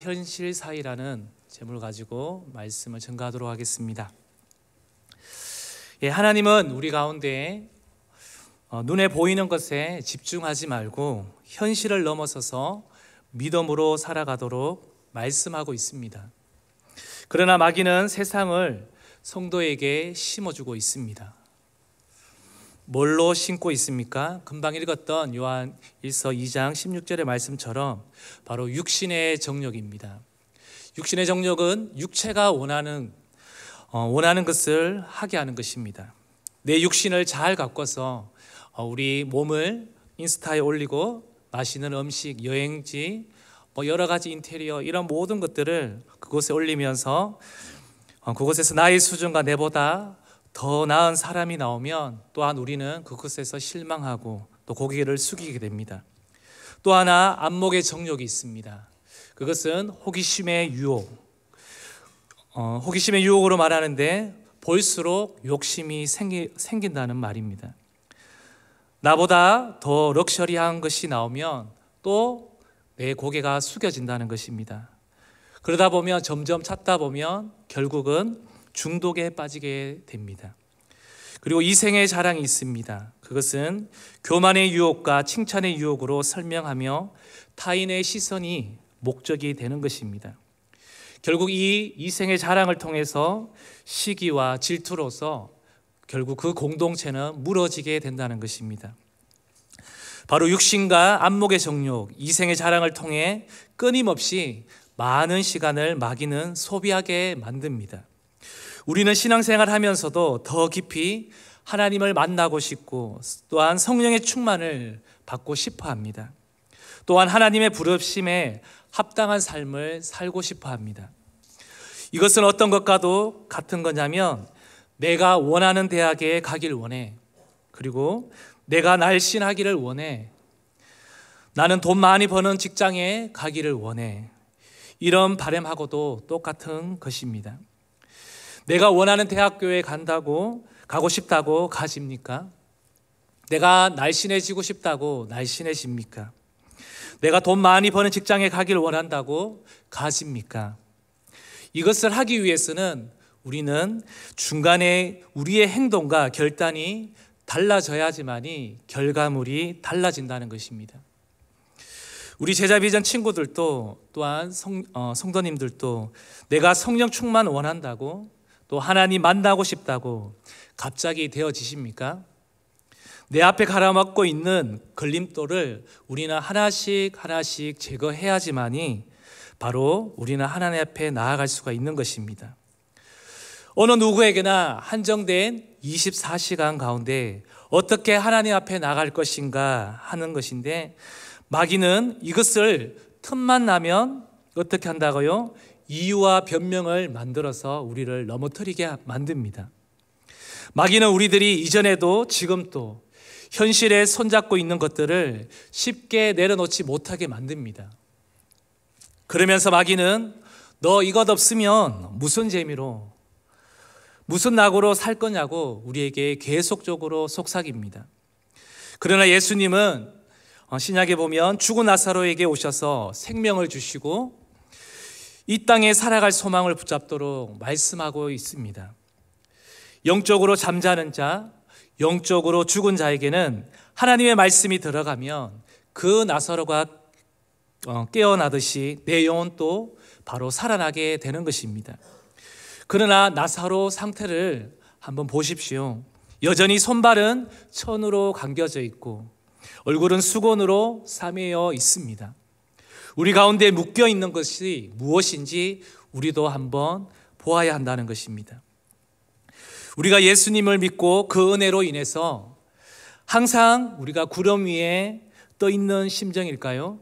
현실 사이라는 제목을 가지고 말씀을 전가하도록 하겠습니다. 하나님은 우리 가운데 눈에 보이는 것에 집중하지 말고 현실을 넘어서서 믿음으로 살아가도록 말씀하고 있습니다. 그러나 마귀는 세상을 성도에게 심어주고 있습니다. 뭘로 심고 있습니까? 금방 읽었던 요한 1서 2장 16절의 말씀처럼 바로 육신의 정욕입니다. 육신의 정욕은 육체가 원하는 것을 하게 하는 것입니다. 내 육신을 잘 가꿔서 우리 몸을 인스타에 올리고 맛있는 음식, 여행지, 여러 가지 인테리어 이런 모든 것들을 그곳에 올리면서 그곳에서 나의 수준과 내보다 더 나은 사람이 나오면 또한 우리는 그곳에서 실망하고 또 고개를 숙이게 됩니다. 또 하나 안목의 정욕이 있습니다. 그것은 호기심의 유혹. 호기심의 유혹으로 말하는데 볼수록 욕심이 생긴다는 말입니다. 나보다 더 럭셔리한 것이 나오면 또 내 고개가 숙여진다는 것입니다. 그러다 보면 점점 찾다 보면 결국은 중독에 빠지게 됩니다. 그리고 이생의 자랑이 있습니다. 그것은 교만의 유혹과 칭찬의 유혹으로 설명하며 타인의 시선이 목적이 되는 것입니다. 결국 이 이생의 자랑을 통해서 시기와 질투로서 결국 그 공동체는 무너지게 된다는 것입니다. 바로 육신과 안목의 정욕, 이생의 자랑을 통해 끊임없이 많은 시간을 마귀는 소비하게 만듭니다. 우리는 신앙생활 하면서도 더 깊이 하나님을 만나고 싶고 또한 성령의 충만을 받고 싶어 합니다. 또한 하나님의 부르심에 합당한 삶을 살고 싶어 합니다. 이것은 어떤 것과도 같은 거냐면 내가 원하는 대학에 가길 원해. 그리고 내가 날씬하기를 원해. 나는 돈 많이 버는 직장에 가기를 원해. 이런 바람하고도 똑같은 것입니다. 내가 원하는 대학교에 가고 싶다고 가십니까? 내가 날씬해지고 싶다고 날씬해집니까? 내가 돈 많이 버는 직장에 가길 원한다고 가십니까? 이것을 하기 위해서는 우리는 중간에 우리의 행동과 결단이 달라져야지만이 결과물이 달라진다는 것입니다. 우리 제자 비전 친구들도 또한 성도님들도 내가 성령 충만 원한다고 또 하나님 만나고 싶다고 갑자기 되어지십니까? 내 앞에 가라앉고 있는 걸림돌을 우리는 하나씩 제거해야지만이 바로 우리는 하나님 앞에 나아갈 수가 있는 것입니다. 어느 누구에게나 한정된 24시간 가운데 어떻게 하나님 앞에 나갈 것인가 하는 것인데 마귀는 이것을 틈만 나면 어떻게 한다고요? 이유와 변명을 만들어서 우리를 넘어뜨리게 만듭니다. 마귀는 우리들이 이전에도 지금도 현실에 손잡고 있는 것들을 쉽게 내려놓지 못하게 만듭니다. 그러면서 마귀는 너 이것 없으면 무슨 재미로 무슨 낙으로 살 거냐고 우리에게 계속적으로 속삭입니다. 그러나 예수님은 신약에 보면 죽은 나사로에게 오셔서 생명을 주시고 이 땅에 살아갈 소망을 붙잡도록 말씀하고 있습니다. 영적으로 잠자는 자, 영적으로 죽은 자에게는 하나님의 말씀이 들어가면 그 나사로가 깨어나듯이 내 영혼도 바로 살아나게 되는 것입니다. 그러나 나사로 상태를 한번 보십시오. 여전히 손발은 천으로 감겨져 있고 얼굴은 수건으로 싸매어 있습니다. 우리 가운데 묶여 있는 것이 무엇인지 우리도 한번 보아야 한다는 것입니다. 우리가 예수님을 믿고 그 은혜로 인해서 항상 우리가 구름 위에 떠 있는 심정일까요?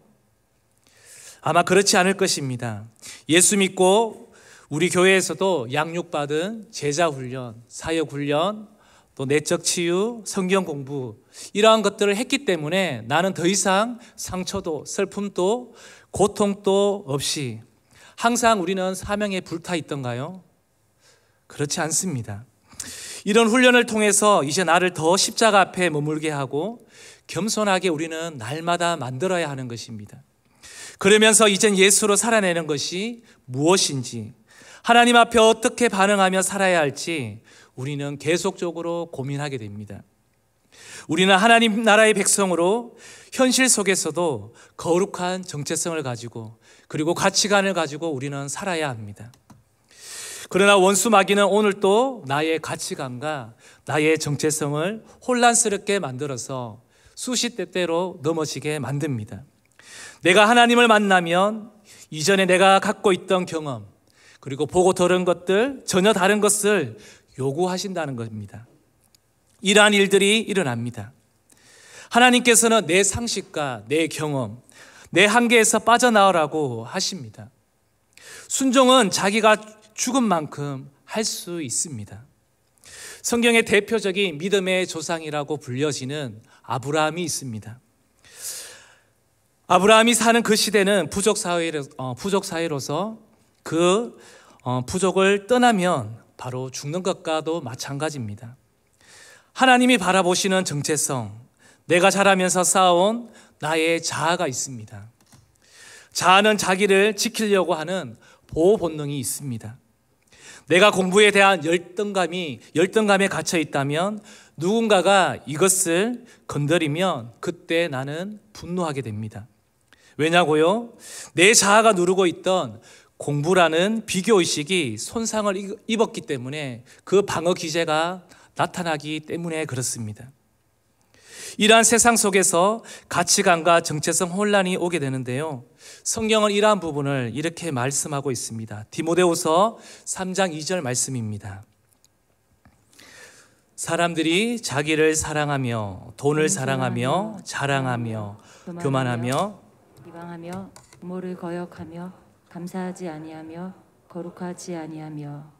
아마 그렇지 않을 것입니다. 예수 믿고 우리 교회에서도 양육받은 제자훈련, 사역훈련, 또 내적 치유, 성경 공부 이러한 것들을 했기 때문에 나는 더 이상 상처도 슬픔도 고통도 없이 항상 우리는 사명에 불타 있던가요? 그렇지 않습니다. 이런 훈련을 통해서 이제 나를 더 십자가 앞에 머물게 하고 겸손하게 우리는 날마다 만들어야 하는 것입니다. 그러면서 이젠 예수로 살아내는 것이 무엇인지, 하나님 앞에 어떻게 반응하며 살아야 할지 우리는 계속적으로 고민하게 됩니다. 우리는 하나님 나라의 백성으로 현실 속에서도 거룩한 정체성을 가지고 그리고 가치관을 가지고 우리는 살아야 합니다. 그러나 원수 마귀는 오늘 또 나의 가치관과 나의 정체성을 혼란스럽게 만들어서 수시때때로 넘어지게 만듭니다. 내가 하나님을 만나면 이전에 내가 갖고 있던 경험 그리고 보고 들은 것들 전혀 다른 것을 요구하신다는 겁니다. 이러한 일들이 일어납니다. 하나님께서는 내 상식과 내 경험, 내 한계에서 빠져나오라고 하십니다. 순종은 자기가 죽은 만큼 할 수 있습니다. 성경의 대표적인 믿음의 조상이라고 불려지는 아브라함이 있습니다. 아브라함이 사는 그 시대는 부족 사회로서 그 부족을 떠나면 바로 죽는 것과도 마찬가지입니다. 하나님이 바라보시는 정체성, 내가 자라면서 쌓아온 나의 자아가 있습니다. 자아는 자기를 지키려고 하는 보호 본능이 있습니다. 내가 공부에 대한 열등감에 갇혀 있다면 누군가가 이것을 건드리면 그때 나는 분노하게 됩니다. 왜냐고요? 내 자아가 누르고 있던 공부라는 비교의식이 손상을 입었기 때문에 그 방어 기제가 나타나기 때문에 그렇습니다. 이러한 세상 속에서 가치관과 정체성 혼란이 오게 되는데요. 성경은 이러한 부분을 이렇게 말씀하고 있습니다. 디모데후서 3장 2절 말씀입니다. 사람들이 자기를 사랑하며 돈을 사랑하며 자랑하며 교만하며 비방하며 부모를 거역하며 감사하지 아니하며 거룩하지 아니하며.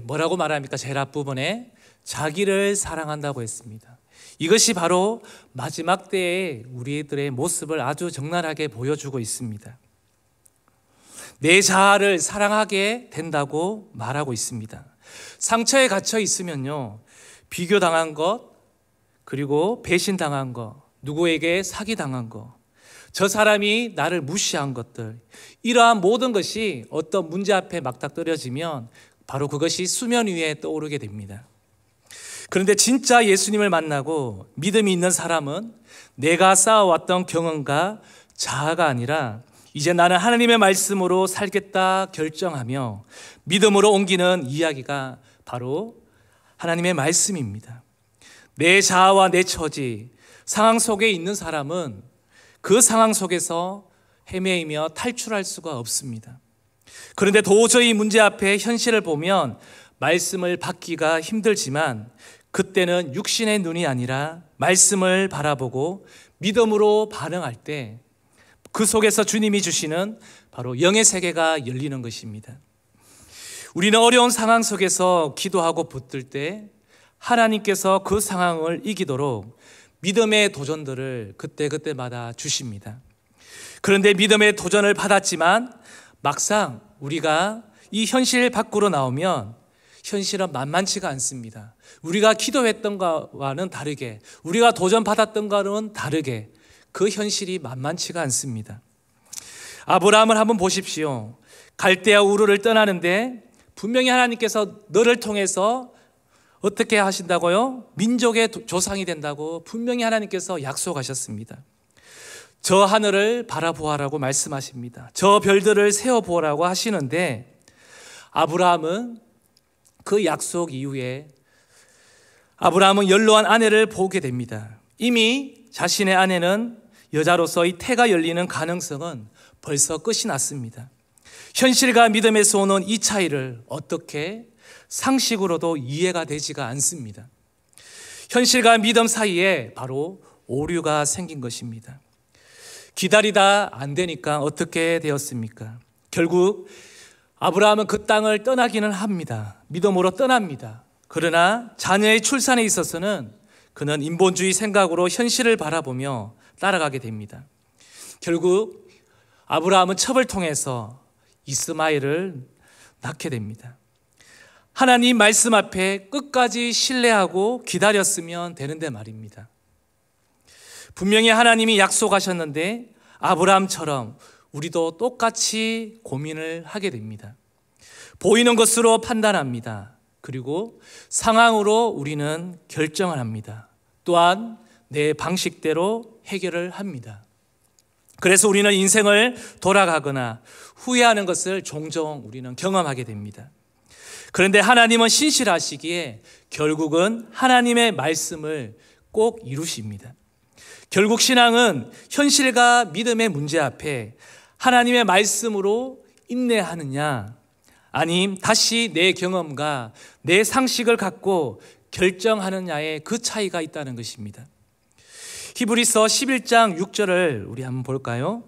뭐라고 말합니까? 제일 앞부분에 자기를 사랑한다고 했습니다. 이것이 바로 마지막 때의 우리들의 모습을 아주 적나라하게 보여주고 있습니다. 내 자아를 사랑하게 된다고 말하고 있습니다. 상처에 갇혀 있으면요, 비교당한 것, 그리고 배신당한 것, 누구에게 사기당한 것, 저 사람이 나를 무시한 것들, 이러한 모든 것이 어떤 문제 앞에 막닥뜨려지면 바로 그것이 수면 위에 떠오르게 됩니다. 그런데 진짜 예수님을 만나고 믿음이 있는 사람은 내가 쌓아왔던 경험과 자아가 아니라 이제 나는 하나님의 말씀으로 살겠다 결정하며 믿음으로 옮기는 이야기가 바로 하나님의 말씀입니다. 내 자아와 내 처지, 상황 속에 있는 사람은 그 상황 속에서 헤매이며 탈출할 수가 없습니다. 그런데 도저히 문제 앞에 현실을 보면 말씀을 받기가 힘들지만 그때는 육신의 눈이 아니라 말씀을 바라보고 믿음으로 반응할 때 그 속에서 주님이 주시는 바로 영의 세계가 열리는 것입니다. 우리는 어려운 상황 속에서 기도하고 붙들 때 하나님께서 그 상황을 이기도록 믿음의 도전들을 그때마다 주십니다. 그런데 믿음의 도전을 받았지만 막상 우리가 이 현실 밖으로 나오면 현실은 만만치가 않습니다. 우리가 기도했던 것과는 다르게, 우리가 도전받았던 것과는 다르게 그 현실이 만만치가 않습니다. 아브라함을 한번 보십시오. 갈대아 우르를 떠나는데 분명히 하나님께서 너를 통해서 어떻게 하신다고요? 민족의 조상이 된다고 분명히 하나님께서 약속하셨습니다. 저 하늘을 바라보아라고 말씀하십니다. 저 별들을 세어보라고 하시는데 아브라함은 그 약속 이후에 아브라함은 연로한 아내를 보게 됩니다. 이미 자신의 아내는 여자로서의 태가 열리는 가능성은 벌써 끝이 났습니다. 현실과 믿음에서 오는 이 차이를 어떻게 상식으로도 이해가 되지가 않습니다. 현실과 믿음 사이에 바로 오류가 생긴 것입니다. 기다리다 안 되니까 어떻게 되었습니까? 결국 아브라함은 그 땅을 떠나기는 합니다. 믿음으로 떠납니다. 그러나 자녀의 출산에 있어서는 그는 인본주의 생각으로 현실을 바라보며 따라가게 됩니다. 결국 아브라함은 첩을 통해서 이스마엘을 낳게 됩니다. 하나님 말씀 앞에 끝까지 신뢰하고 기다렸으면 되는데 말입니다. 분명히 하나님이 약속하셨는데 아브라함처럼 우리도 똑같이 고민을 하게 됩니다. 보이는 것으로 판단합니다. 그리고 상황으로 우리는 결정을 합니다. 또한 내 방식대로 해결을 합니다. 그래서 우리는 인생을 돌아가거나 후회하는 것을 종종 우리는 경험하게 됩니다. 그런데 하나님은 신실하시기에 결국은 하나님의 말씀을 꼭 이루십니다. 결국 신앙은 현실과 믿음의 문제 앞에 하나님의 말씀으로 인내하느냐, 아님 다시 내 경험과 내 상식을 갖고 결정하느냐의 그 차이가 있다는 것입니다. 히브리서 11장 6절을 우리 한번 볼까요?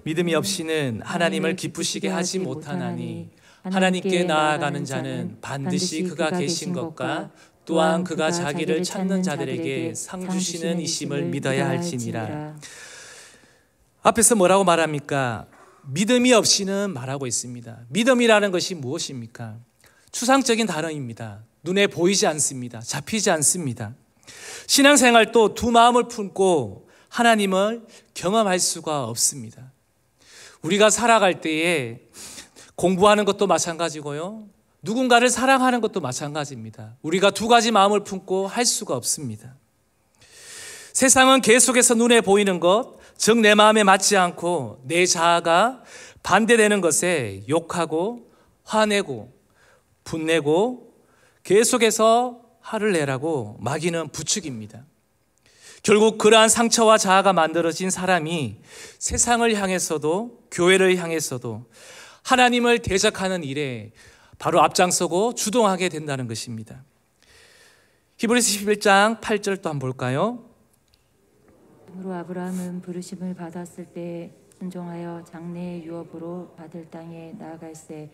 믿음이 없이는 하나님을 기쁘시게 하지 못하나니 하나님께 나아가는 자는 반드시 그가 계신 것과 또한 그가 자기를 찾는 자들에게 상 주시는 이심을 믿어야 할지니라. 앞에서 뭐라고 말합니까? 믿음이 없이는 말하고 있습니다. 믿음이라는 것이 무엇입니까? 추상적인 단어입니다. 눈에 보이지 않습니다. 잡히지 않습니다. 신앙생활도 두 마음을 품고 하나님을 경험할 수가 없습니다. 우리가 살아갈 때에 공부하는 것도 마찬가지고요, 누군가를 사랑하는 것도 마찬가지입니다. 우리가 두 가지 마음을 품고 할 수가 없습니다. 세상은 계속해서 눈에 보이는 것, 즉 내 마음에 맞지 않고 내 자아가 반대되는 것에 욕하고 화내고 분내고 계속해서 화를 내라고 막이는 부추깁니다. 결국 그러한 상처와 자아가 만들어진 사람이 세상을 향해서도 교회를 향해서도 하나님을 대적하는 일에 바로 앞장서고 주동하게 된다는 것입니다. 히브리서 11장 8절 또 한번 볼까요? 그러므로 아브라함은 부르심을 받았을 때 순종하여 장래의 유업으로 받을 땅에 나아갈새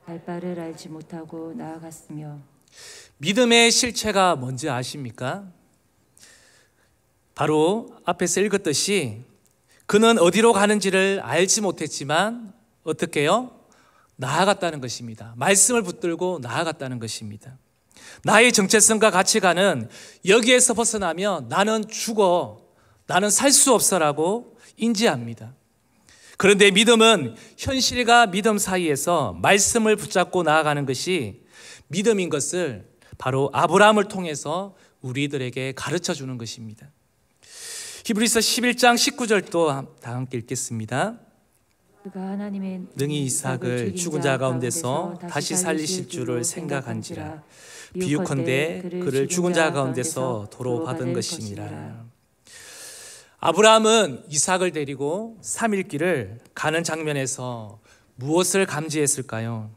갈 바를 알지 못하고 나아갔으며. 믿음의 실체가 뭔지 아십니까? 바로 앞에서 읽었듯이 그는 어디로 가는지를 알지 못했지만 어떻게 해요? 나아갔다는 것입니다. 말씀을 붙들고 나아갔다는 것입니다. 나의 정체성과 가치관은 여기에서 벗어나면 나는 죽어, 나는 살 수 없어라고 인지합니다. 그런데 믿음은 현실과 믿음 사이에서 말씀을 붙잡고 나아가는 것이 믿음인 것을 바로 아브라함을 통해서 우리들에게 가르쳐 주는 것입니다. 히브리서 11장 19절도 다 함께 읽겠습니다. 그가 하나님의 능히 이삭을 죽은 자 가운데서 다시 살리실 줄을 생각한지라. 비유컨대 그를 죽은 자 가운데서 도로 받은 것이니라. 아브라함은 이삭을 데리고 3일 길을 가는 장면에서 무엇을 감지했을까요?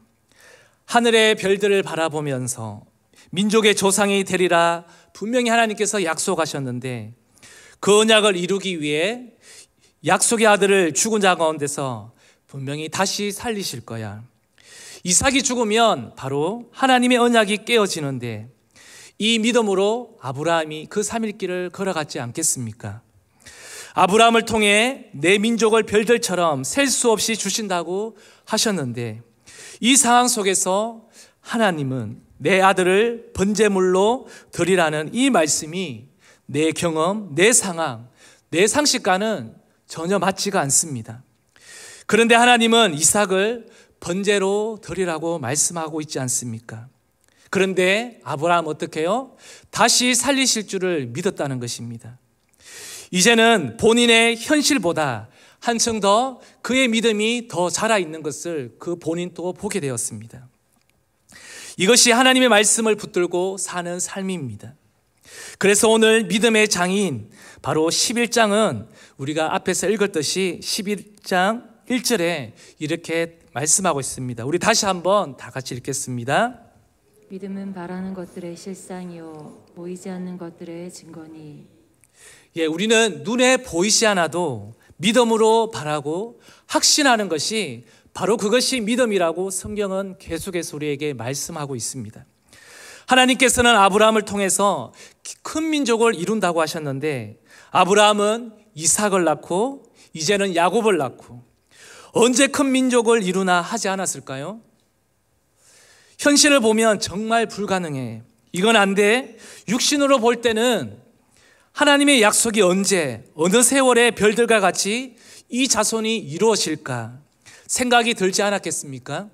하늘의 별들을 바라보면서 민족의 조상이 되리라 분명히 하나님께서 약속하셨는데 그 언약을 이루기 위해 약속의 아들을 죽은 자 가운데서 분명히 다시 살리실 거야. 이삭이 죽으면 바로 하나님의 언약이 깨어지는데 이 믿음으로 아브라함이 그 3일 길을 걸어갔지 않겠습니까? 아브라함을 통해 내 민족을 별들처럼 셀 수 없이 주신다고 하셨는데 이 상황 속에서 하나님은 내 아들을 번제물로 드리라는 이 말씀이 내 경험, 내 상황, 내 상식과는 전혀 맞지가 않습니다. 그런데 하나님은 이삭을 번제로 드리라고 말씀하고 있지 않습니까? 그런데 아브라함 어떻게 해요? 다시 살리실 줄을 믿었다는 것입니다. 이제는 본인의 현실보다 한층 더 그의 믿음이 더 살아있는 것을 그 본인도 보게 되었습니다. 이것이 하나님의 말씀을 붙들고 사는 삶입니다. 그래서 오늘 믿음의 장인 바로 11장은 우리가 앞에서 읽었듯이 11장 1절에 이렇게 말씀하고 있습니다. 우리 다시 한번 다 같이 읽겠습니다. 믿음은 바라는 것들의 실상이요 보이지 않는 것들의 증거니. 우리는 눈에 보이지 않아도 믿음으로 바라고 확신하는 것이 바로 그것이 믿음이라고 성경은 계속해서 우리에게 말씀하고 있습니다. 하나님께서는 아브라함을 통해서 큰 민족을 이룬다고 하셨는데 아브라함은 이삭을 낳고 이제는 야곱을 낳고 언제 큰 민족을 이루나 하지 않았을까요? 현실을 보면 정말 불가능해. 이건 안 돼. 육신으로 볼 때는 하나님의 약속이 언제, 어느 세월에 별들과 같이 이 자손이 이루어질까 생각이 들지 않았겠습니까?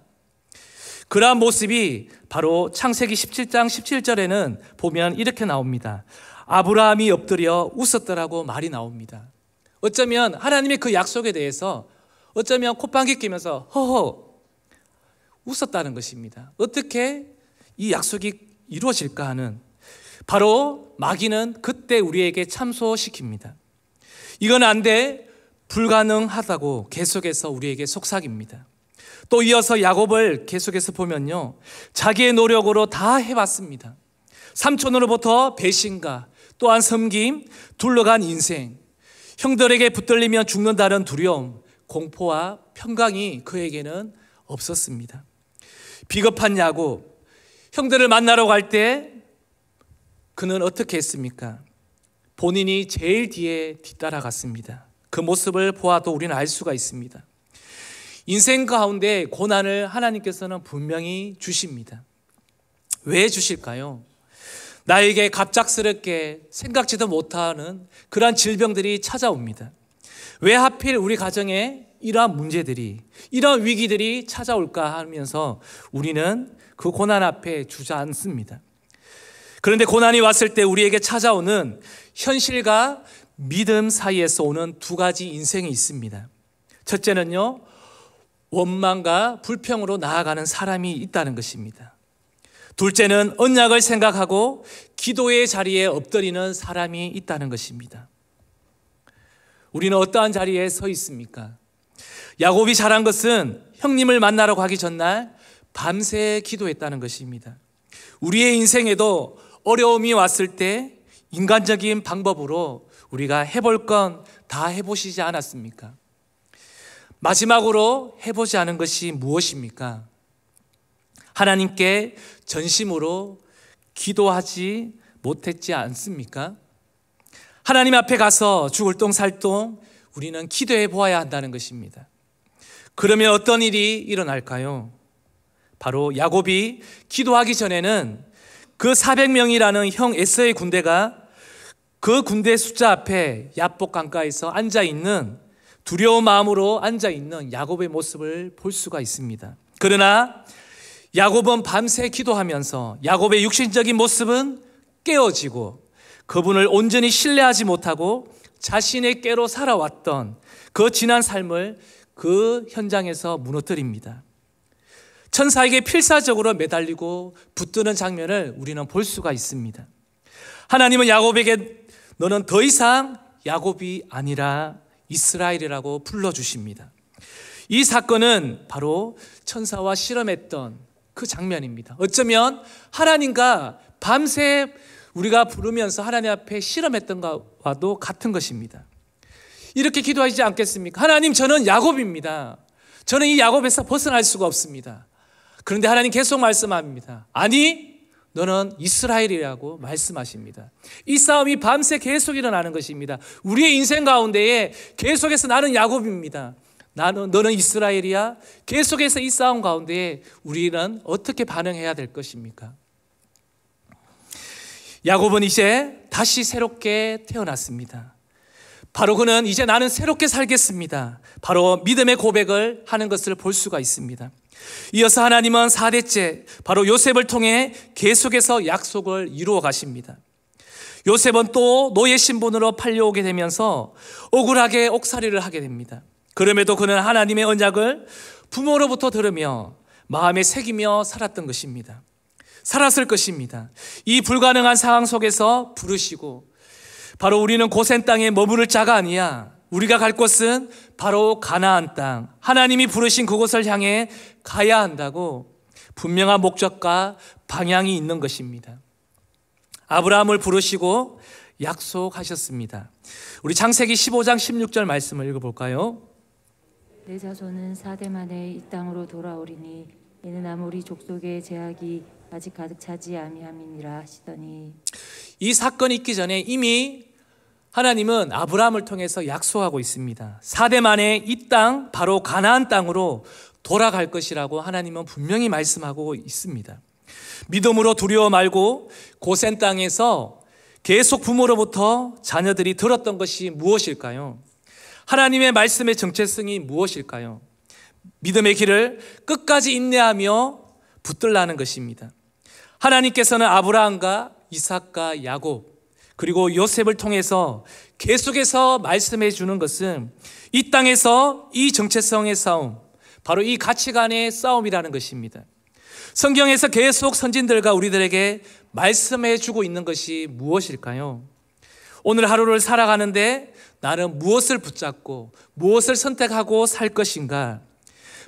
그러한 모습이 바로 창세기 17장 17절에는 보면 이렇게 나옵니다. 아브라함이 엎드려 웃었더라고 말이 나옵니다. 어쩌면 하나님의 그 약속에 대해서 어쩌면 콧방귀 뀌면서 허허 웃었다는 것입니다. 어떻게 이 약속이 이루어질까 하는, 바로 마귀는 그때 우리에게 참소시킵니다. 이건 안 돼, 불가능하다고 계속해서 우리에게 속삭입니다. 또 이어서 야곱을 계속해서 보면요, 자기의 노력으로 다 해봤습니다. 삼촌으로부터 배신과 또한 섬김, 둘러간 인생, 형들에게 붙들리면 죽는다는 두려움, 공포와 평강이 그에게는 없었습니다. 비겁한 야곱, 형들을 만나러 갈 때 그는 어떻게 했습니까? 본인이 제일 뒤에 뒤따라갔습니다. 그 모습을 보아도 우리는 알 수가 있습니다. 인생 가운데 고난을 하나님께서는 분명히 주십니다. 왜 주실까요? 나에게 갑작스럽게 생각지도 못하는 그러한 질병들이 찾아옵니다. 왜 하필 우리 가정에 이러한 문제들이, 이러한 위기들이 찾아올까 하면서 우리는 그 고난 앞에 주저앉습니다. 그런데 고난이 왔을 때 우리에게 찾아오는 현실과 믿음 사이에서 오는 두 가지 인생이 있습니다. 첫째는요, 원망과 불평으로 나아가는 사람이 있다는 것입니다. 둘째는 언약을 생각하고 기도의 자리에 엎드리는 사람이 있다는 것입니다. 우리는 어떠한 자리에 서 있습니까? 야곱이 잘한 것은 형님을 만나러 가기 전날 밤새 기도했다는 것입니다. 우리의 인생에도 어려움이 왔을 때 인간적인 방법으로 우리가 해볼 건 다 해보시지 않았습니까? 마지막으로 해보지 않은 것이 무엇입니까? 하나님께 전심으로 기도하지 못했지 않습니까? 하나님 앞에 가서 죽을 똥 살 똥 우리는 기도해 보아야 한다는 것입니다. 그러면 어떤 일이 일어날까요? 바로 야곱이 기도하기 전에는 그 400명이라는 형 에서의 군대가 그 군대 숫자 앞에 야복 강가에서 앉아있는, 두려운 마음으로 앉아있는 야곱의 모습을 볼 수가 있습니다. 그러나 야곱은 밤새 기도하면서 야곱의 육신적인 모습은 깨어지고 그분을 온전히 신뢰하지 못하고 자신의 꾀로 살아왔던 그 지난 삶을 그 현장에서 무너뜨립니다. 천사에게 필사적으로 매달리고 붙드는 장면을 우리는 볼 수가 있습니다. 하나님은 야곱에게 너는 더 이상 야곱이 아니라 이스라엘이라고 불러주십니다. 이 사건은 바로 천사와 실험했던 그 장면입니다. 어쩌면 하나님과 밤새 우리가 부르면서 하나님 앞에 실험했던 것과도 같은 것입니다. 이렇게 기도하지 않겠습니까? 하나님, 저는 야곱입니다. 저는 이 야곱에서 벗어날 수가 없습니다. 그런데 하나님 계속 말씀합니다. 아니, 너는 이스라엘이라고 말씀하십니다. 이 싸움이 밤새 계속 일어나는 것입니다. 우리의 인생 가운데에 계속해서 나는 야곱입니다. 너는 이스라엘이야. 계속해서 이 싸움 가운데에 우리는 어떻게 반응해야 될 것입니까? 야곱은 이제 다시 새롭게 태어났습니다. 바로 그는 이제 나는 새롭게 살겠습니다. 바로 믿음의 고백을 하는 것을 볼 수가 있습니다. 이어서 하나님은 4대째 바로 요셉을 통해 계속해서 약속을 이루어 가십니다. 요셉은 또 노예 신분으로 팔려오게 되면서 억울하게 옥살이를 하게 됩니다. 그럼에도 그는 하나님의 언약을 부모로부터 들으며 마음에 새기며 살았던 것입니다. 살았을 것입니다. 이 불가능한 상황 속에서 부르시고 바로 우리는 고센 땅에 머무를 자가 아니야. 우리가 갈 곳은 바로 가나안 땅, 하나님이 부르신 그곳을 향해 가야 한다고 분명한 목적과 방향이 있는 것입니다. 아브라함을 부르시고 약속하셨습니다. 우리 창세기 15장 16절 말씀을 읽어볼까요? 내 자손은 4대 만에 이 땅으로 돌아오리니 이는 아모리 족속의 제약이 아직 가득 차지 아니함이니라 하시더니, 이 사건이 있기 전에 이미 하나님은 아브라함을 통해서 약속하고 있습니다. 4대 만에 이 땅, 바로 가나안 땅으로 돌아갈 것이라고 하나님은 분명히 말씀하고 있습니다. 믿음으로 두려워 말고 고센 땅에서 계속 부모로부터 자녀들이 들었던 것이 무엇일까요? 하나님의 말씀의 정체성이 무엇일까요? 믿음의 길을 끝까지 인내하며 붙들라는 것입니다. 하나님께서는 아브라함과 이삭과 야곱 그리고 요셉을 통해서 계속해서 말씀해 주는 것은 이 땅에서 이 정체성의 싸움, 바로 이 가치관의 싸움이라는 것입니다. 성경에서 계속 선진들과 우리들에게 말씀해 주고 있는 것이 무엇일까요? 오늘 하루를 살아가는데 나는 무엇을 붙잡고 무엇을 선택하고 살 것인가?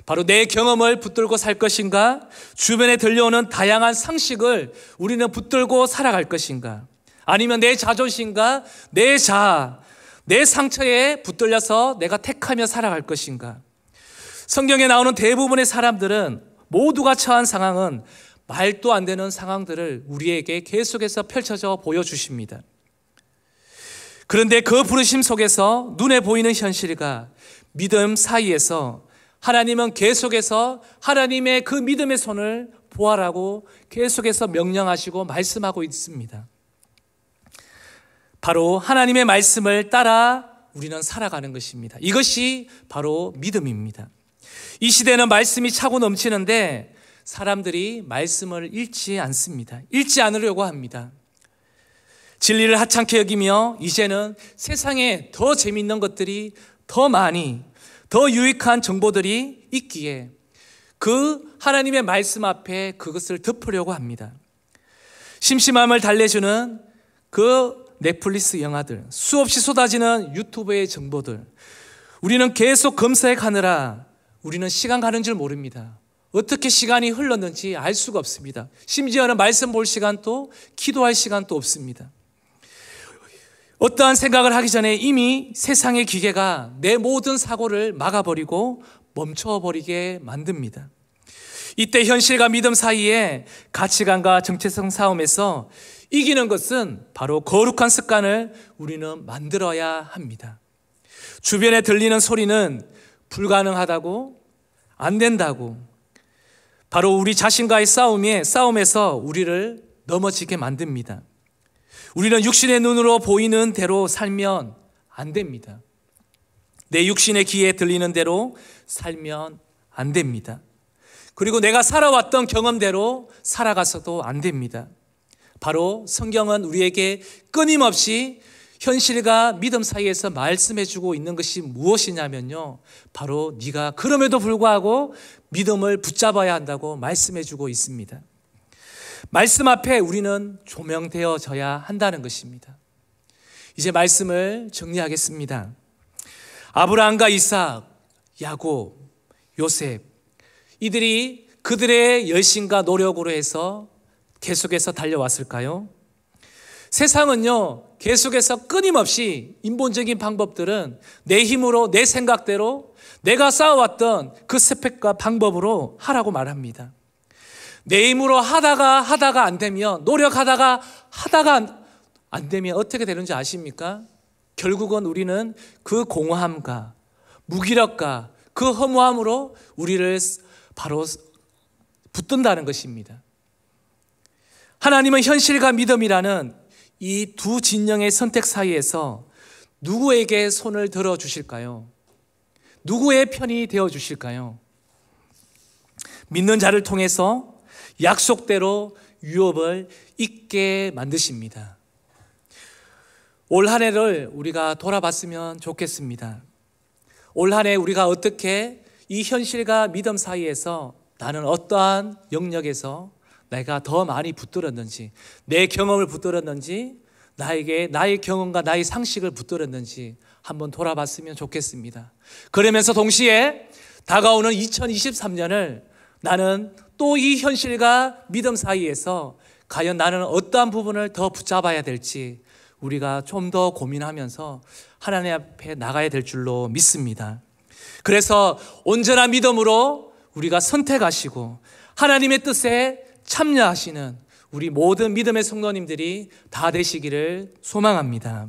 바로 내 경험을 붙들고 살 것인가? 주변에 들려오는 다양한 상식을 우리는 붙들고 살아갈 것인가? 아니면 내 자존심과 내 자아, 내 상처에 붙들려서 내가 택하며 살아갈 것인가? 성경에 나오는 대부분의 사람들은 모두가 처한 상황은 말도 안 되는 상황들을 우리에게 계속해서 펼쳐져 보여주십니다. 그런데 그 부르심 속에서 눈에 보이는 현실과 믿음 사이에서 하나님은 계속해서 하나님의 그 믿음의 손을 보아라고 계속해서 명령하시고 말씀하고 있습니다. 바로 하나님의 말씀을 따라 우리는 살아가는 것입니다. 이것이 바로 믿음입니다. 이 시대는 말씀이 차고 넘치는데 사람들이 말씀을 읽지 않습니다. 읽지 않으려고 합니다. 진리를 하찮게 여기며 이제는 세상에 더 재미있는 것들이 더 많이, 더 유익한 정보들이 있기에 그 하나님의 말씀 앞에 그것을 덮으려고 합니다. 심심함을 달래주는 그 넷플릭스 영화들, 수없이 쏟아지는 유튜브의 정보들, 우리는 계속 검색하느라 우리는 시간 가는 줄 모릅니다. 어떻게 시간이 흘렀는지 알 수가 없습니다. 심지어는 말씀 볼 시간도, 기도할 시간도 없습니다. 어떠한 생각을 하기 전에 이미 세상의 기계가 내 모든 사고를 막아버리고 멈춰버리게 만듭니다. 이때 현실과 믿음 사이에 가치관과 정체성 싸움에서 이기는 것은 바로 거룩한 습관을 우리는 만들어야 합니다. 주변에 들리는 소리는 불가능하다고, 안 된다고, 바로 우리 자신과의 싸움에서 우리를 넘어지게 만듭니다. 우리는 육신의 눈으로 보이는 대로 살면 안 됩니다. 내 육신의 귀에 들리는 대로 살면 안 됩니다. 그리고 내가 살아왔던 경험대로 살아가서도 안 됩니다. 바로 성경은 우리에게 끊임없이 현실과 믿음 사이에서 말씀해주고 있는 것이 무엇이냐면요, 바로 네가 그럼에도 불구하고 믿음을 붙잡아야 한다고 말씀해주고 있습니다. 말씀 앞에 우리는 조명되어져야 한다는 것입니다. 이제 말씀을 정리하겠습니다. 아브라함과 이삭, 야곱, 요셉, 이들이 그들의 열심과 노력으로 해서 계속해서 달려왔을까요? 세상은요, 계속해서 끊임없이 인본적인 방법들은 내 힘으로, 내 생각대로 내가 쌓아왔던 그 스펙과 방법으로 하라고 말합니다. 내 힘으로 하다가 안 되면, 노력하다가 안 되면 어떻게 되는지 아십니까? 결국은 우리는 그 공허함과 무기력과 그 허무함으로 우리를 바로 붙든다는 것입니다. 하나님은 현실과 믿음이라는 이 두 진영의 선택 사이에서 누구에게 손을 들어 주실까요? 누구의 편이 되어 주실까요? 믿는 자를 통해서 약속대로 유업을 잊게 만드십니다. 올 한 해를 우리가 돌아봤으면 좋겠습니다. 올 한 해 우리가 어떻게 이 현실과 믿음 사이에서 나는 어떠한 영역에서 내가 더 많이 붙들었는지, 내 경험을 붙들었는지, 나의 경험과 나의 상식을 붙들었는지 한번 돌아봤으면 좋겠습니다. 그러면서 동시에 다가오는 2023년을 나는 또 이 현실과 믿음 사이에서 과연 나는 어떠한 부분을 더 붙잡아야 될지 우리가 좀 더 고민하면서 하나님 앞에 나가야 될 줄로 믿습니다. 그래서 온전한 믿음으로 우리가 선택하시고 하나님의 뜻에 참여하시는 우리 모든 믿음의 성도님들이 다 되시기를 소망합니다.